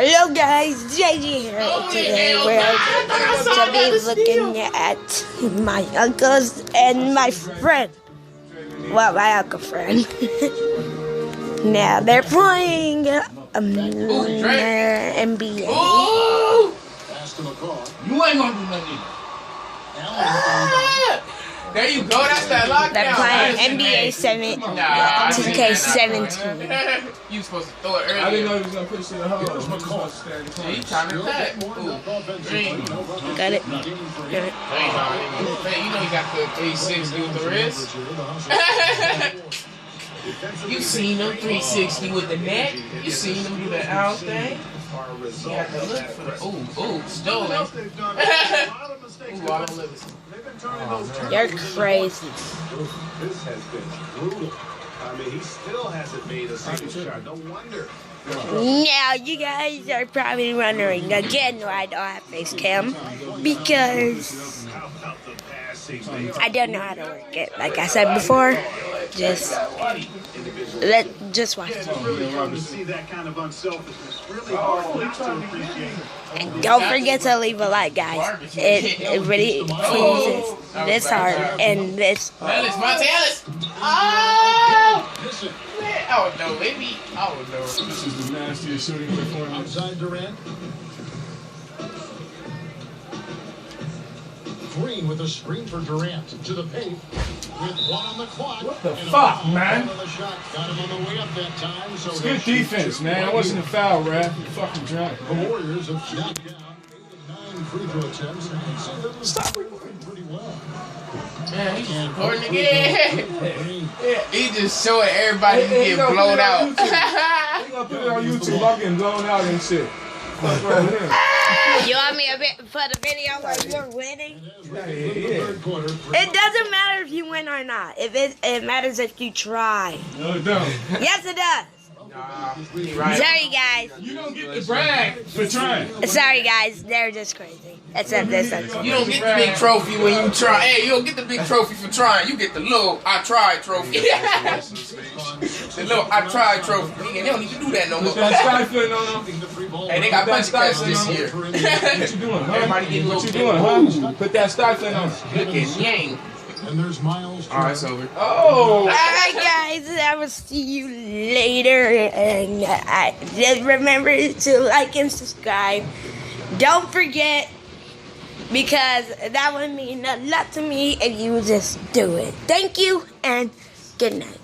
Hello guys, JJ here. Today we're to be looking at my uncles and my friend. Well, my uncle friend. Now they're playing NBA. Ooh! You ain't gonna do nothing. There you go, that's that lockdown. They're playing NBA 2K17. You supposed to throw it earlier. I didn't know he was gonna put shit in the hole. He trying to attack. Green. Got it. You know he got the 360 with the wrist. You seen him 360 with the neck. You seen him do the out thing. You got to look for the stolen. Autumn Livingston. You're crazy. This has been brutal. I mean, he still hasn't made a single shot. No wonder. Now you guys are probably wondering again why I don't have face cam, because I don't know how to work it. Like I said before, just watch it. And don't forget to leave a like, guys. It really pleases this heart and this. Montalis! Oh no, baby! Oh no! This is the nastiest shooting performance. Outside Durant. Green with a screen for Durant to the paint with one on the clock. What the fuck, man? Got him on the way up that time. So It's good defense, man. It wasn't a foul, Raph. You fucking drunk. the Warriors have shot down 8 of 9 free throw attempts and so they've been scoring pretty well. Man, he's recording again. He just showing everybody he get blown out. He gonna put it on YouTube. I'm getting blown out and shit. Fuck right here. You want me for the video where you're winning? Yeah. It doesn't matter if you win or not. It matters if you try. No, it don't. Yes, it does. Nah, he right. Sorry, guys. You don't get the brag for trying. Sorry, guys. They're just crazy. Except this. You don't get the big trophy when you try. Hey, you don't get the big trophy for trying. You get the little I tried trophy. The little I tried trophy. They don't need to do that no more. Put that sky foot on them. Hey, they got bunch cuts this year. What you doing, huh? Everybody get a little What you doing, huh? Put that stifling on. Look at Yang. And there's Miles. Alright, it's over. Oh! Alright, guys. I will see you later. And just remember to like and subscribe. Don't forget, because that would mean a lot to me if you just do it. Thank you and good night.